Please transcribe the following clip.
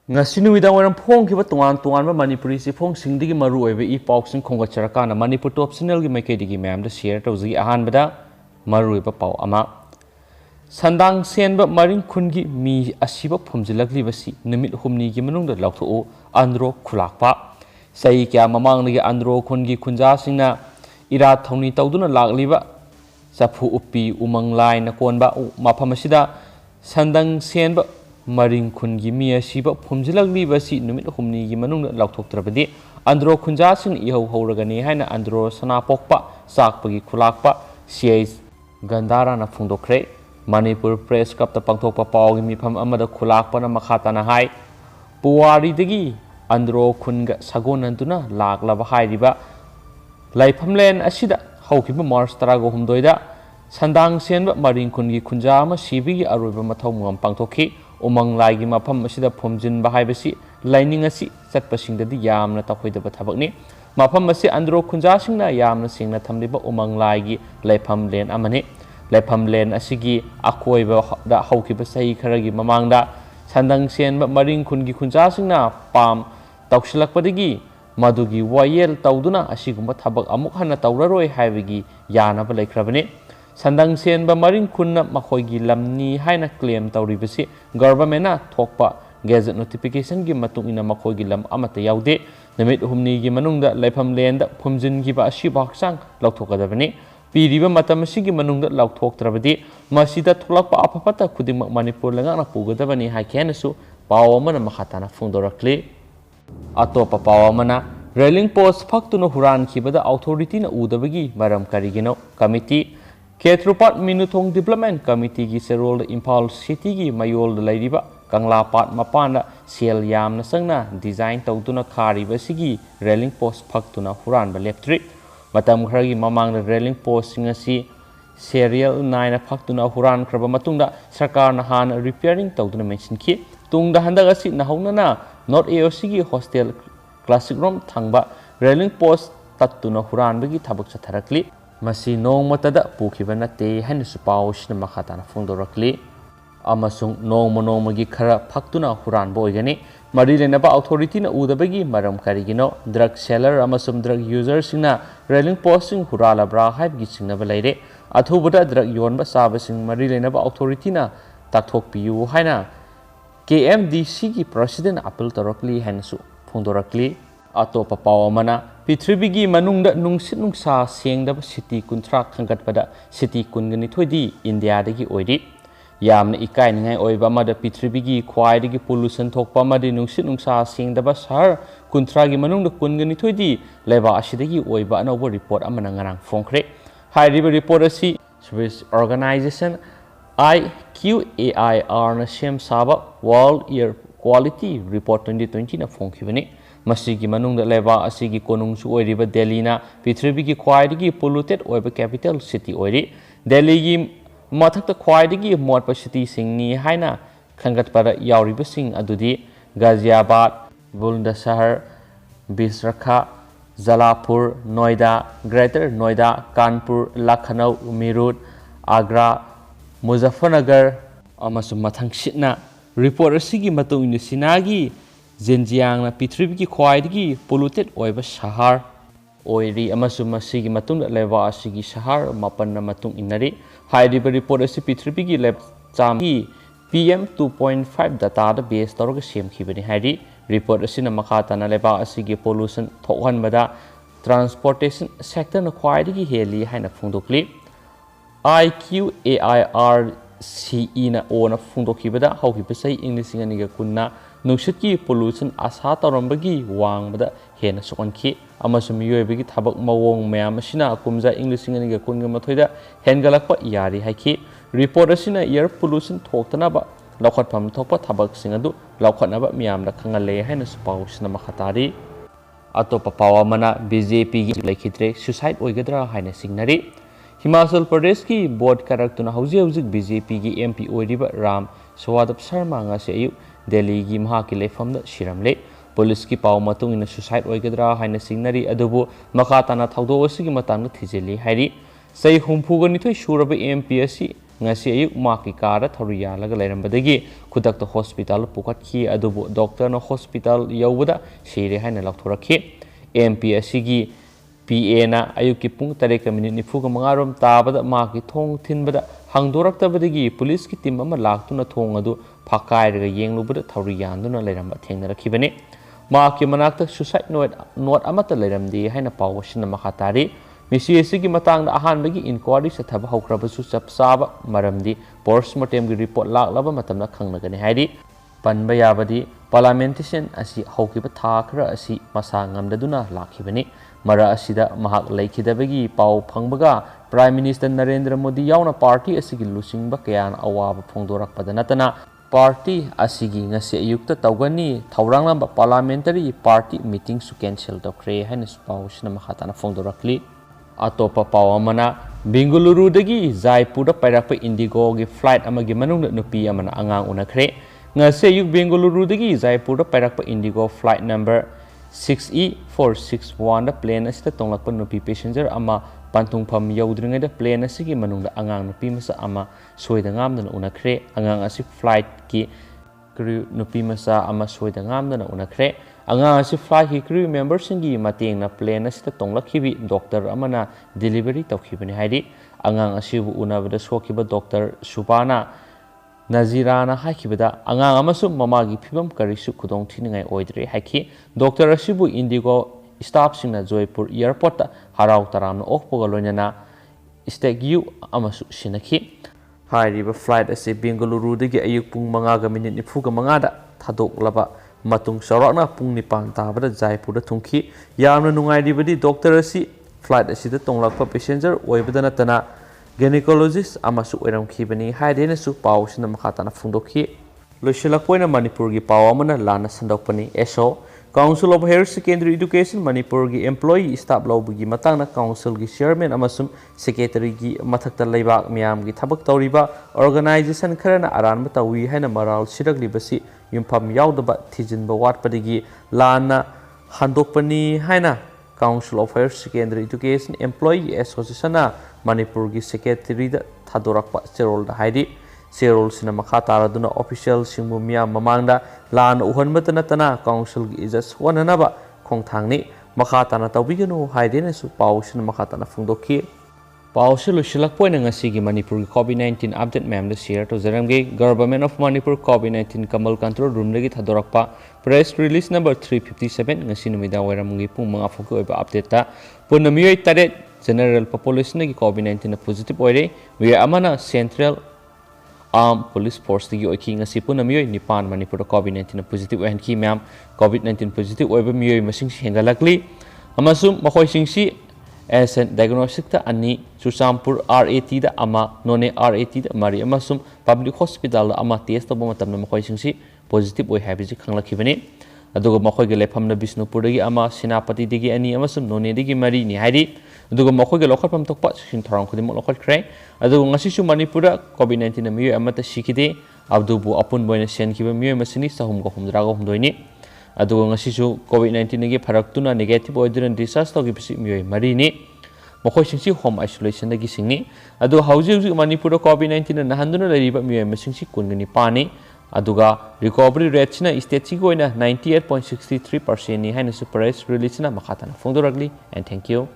ngasi nuida waram phong kiba tuan ba manipuri si phong singdigi maru oibe I pausing khongachara manipur top channel gi maike digi ma'am da share tawzi ahan bada maru oiba pau ama sandang sen ba maring khungi mi Ashiba phumjilagli basi numit humni gi manung da lautho andro khulakpa sai kya mamang nigi andro khungi khunja singna ira thongni tawduna lagliba sapu upi umang lai na konba mafam asida sandang sen ba maring khungi mi Ashiba phumjilagli basi numit humni gi manung da lauthoktrabadi andro khunja sing ihau hauragani haina andro sana pokpa sakpagi khulakpa siais gandara na phungdokre Manipur Press Cup ta pangthokpa pawgi mifam amada khulakpa na makhatana hai puwari dagi andro khunga sagonantuna laklaba hairiba laifamlen asida haukiba March 13 da sandang senba maring khungi khunja ama sibigi aroiba mathau ngam pangthokhi umang laigi mafam asida phumjin ba haibasi laining asi chatpasingdadi yamna takhoidaba thabakni mafam asi andro khunja singna yamna singna thamliba umang laigi laifamlen amani laifamlen asigi akoiba da haukiba sahi kharagi mamangda sandang senba maring khungi khunja singna pam tawsilakpadagi madugi wayel tawduna asigumba thabak amuk hana tawraroi haibagi yanaba laikhrabani sandang senba maring khunna makhoigi lamni haina claim tawribasi government thokpa gazette notification gi matungina makhoigi lam amata yaude numit humni gi manungda laifamlen da phumjin gi ba Ashiba haksang lauthokadabani piriba matam asigi manungda lauthoktrabadi masida tholakpa apapata khudimak Manipur Leingak na pugadabani haikenasu pawamana makhatana phungdorakli atopa pawamana railing post faktuna huran khibada authority na udabagi maram karigino committee Ketrupat Minuthong Development Committee gi serol Impal City gi mayol lairiba Kangla Pat mapana sel yamna sangna design tawduna khariba sigi railing post faktuna huran ba leptri matam kharagi mamang railing post singasi serial 9 faktuna huran khraba matungda sarkar na han repairing tawduna mention ki tungda handaga si na haunana North AOC gi hostel classic room thangba railing post tatuna huran bagi thabak chatharakli masi nongmatada pukhiba nate haina supaw sina makhatana phungdorakli amasung nongmagi khara faktuna huran boigani mari lenaba authority na udabagi maram karigino drug seller amasum drug user singna railing posting hurala bra haibgi singnaba leire athubada drug yonba sabasing mari lenaba authority na tathok piu haina KMDC gi president appeal torakli hansu phungdorakli atopa pawamana Pithribi manungda nungsit nungsa sengdaba city kuntra khangatpada city kungani thodi India dagi oiri yamna ikai ningai oiba mada Pithribi khwaidagi pollution thokpa madi nungsit nungsa sengdaba sahar kuntra gi manungda kungani thodi leba asidagi oiba anoba report amana ngarang phongkhre hairiba report asi service organization IQAIR na sem saba World Air Quality Report 2020 na phongkhibani masigi manungda leba asigi konungsu oiriba Delhi na Pithribi khwaidagi polluted oiba capital city oiri Delhi gi mathakta khwaidagi motpa city singni haina khangatpara yauriba sing adudi Ghaziabad Bulandshahr Bisrakha Jalapur Noida Greater Noida Kanpur Lucknow Meerut Agra Muzaffarnagar amasum mathang sitna report asigi matung ni sinagi Zenjiang na Pithribi khwaidagi polluted oiba shahar oiri amasum asigi matung leba asigi shahar mapan na matung inari hairiba report asi Pithribi leb chamgi PM 2.5 data da base tawraga semkhibani hairi report asina makhata na leba asigi pollution thokhanbada transportation sector na khwaidagi heli haina phungdokli IQAIRCE na ona phungdokhibada haukhibasai English nganiga kunna nungshitki pollution asa tawrambagi wangbada hena sokanki amasum yoibagi thabak mawong mayam asina kumja English nganiga kunga mathoida hengalakpa yari haiki report asina air pollution thoktanaba laukhatpham thokpa thabak singadu laukhatnaba miyamda khangale haina supaw sina makhatari atopa pawamana BJP gi laikhitre suicide oigadra haina singnari Himachal Pradesh ki board karaktuna hauji BJP gi MP oiriba Ram Swadap Sharma ngase ayu Delhi gi mahaki lefamda shiramle police ki paw matung ina suicide oigadra haina singnari adubu makhatana thawdo asigi matangna thijeli hairi sei humphugani thoi suraba MP asi ngasi ayuk maki kara thauri yalaga leirambadagi khudakta hospital pukhatki adubu doctor na hospital yawbada sire haina lakthorakhi MP asigi PA na ayuki pung 3:45 tabada maki thong thinbada hangdoraktabadagi police ki team ama laktuna thong adu phakairaga yenglubada thauri yanduna leiramba thengnarakibani maki manakta suicide note amata leiramdi haina pawashina makhatari misi asigi matangda ahanbagi inquiry sathaba hokrabasu chapsaba maramdi postmortem gi report laklaba matamna khangnagani haidi panba yabadi parliamentation asi haukiba thakhare asi masa ngamdaduna lakhibani mara asida mahak laikhidabagi pau phangbaga prime minister Narendra Modi yauna party asigi lusingba kayan awaba phongdorakpada natana party asigi ngasi ayukta tawgani thauranglamba parliamentary party meeting su cancel dokre haina pau sina makhatana phongdorakli atopa pau amana Bengaluru dagi Jaipur pairakpa Indigo gi flight amagi manung nupi amana angang unakhre ngase yuk Bengaluru dagi Jaipur pairakpa Indigo flight number 6E461 da plane asita tonglakpa nupi passenger ama pantungpham yaudringai da plane asigi manungda angang nupi masa ama soida ngamdana unakhre angang asi flight ki crew nupi masa ama soida ngamdana unakhre angang asi flight ki crew members singi mateng na plane asita tonglakhibi doctor amana delivery tawkhibani haidi angang asibu unabada sokiba doctor Subana Nazirana haikibada angang amasu mamagi phibam karisu khudong thiningai oidre haiki doctor asibu Indigo staff singna Jaipur airport harau taramna okpoga loinana stegyu amasu sinakhi hairiba flight ase Bengaluru dagi ayuk pung 5:45 da thadoklaba matung sarakna pung 9 tabada Jaipur da thungki yamna nungairibadi doctor asi flight asida tonglakpa passenger oibada natana gynecologist amasu oiramkhibani haidena su pau sina makhatana phungdokhi loisilakpoina Manipur gi pau amana lana sandokpani eso Council of Higher Secondary Education Manipur gi employee staff lawbugi matangna council gi chairman amasum secretary gi mathakta leibak miyam gi thabak tawriba organization kharana aranba tawi haina maral siraglibasi yumpham yaudaba thijinba watpadigi lana handokpani haina Council of Higher Secondary Education Employee Association Manipur gi secretary da thadorakpa cherol da haidi cherol sina makha taraduna official singmu miyam mamangda lan uhanmata natana council gi ijas wananaba khongthangni makha tana tawbiganu haidena su pau sina makha tana phungdokhi pau silu silakpoina ngasi gi Manipur gi COVID-19 update ma'am da share to jaramge government of Manipur COVID-19 kamal control room lagi thadorakpa press release number 357 ngasi numida wairamgi pung mga phok oiba update ta punamioi tare general population gi COVID-19 positive oire we amana central armed police force gi oiki ngasi punamioi nipan Manipur COVID-19 positive oihan ki ma'am COVID-19 positive oiba mioi masing hengalakli amasum makhoi singsi as an diagnostic ta ani Chusampur RAT da ama none RAT da mari amasum public hospital ama test tobo matamna makhoi singsi positive oi habiji khanglakibani adugo makhoi ge lefamna Bisnupur dagi ama Sinapati dagi ani amasum none dagi mari ni haidi adugo makhoi ge lokhapam tokpa sin thorang khudimo lokhal krai adugo ngasi su Manipura COVID-19 na miyo amata sikide abdubu apun boina sen kiba miyo masini sahum go humdrago humdoini adugo ngasi su COVID-19 gi pharaktuna negative oidran discharge togi bisi miyo mari ni makhoi singsi home isolation dagi singni adu hauji Manipura COVID-19 na handuna lariba miyo masingsi kungani pani aduga recovery rate sina state si goina 98.63% ni haina super release na makhatana phongdoragli and thank you.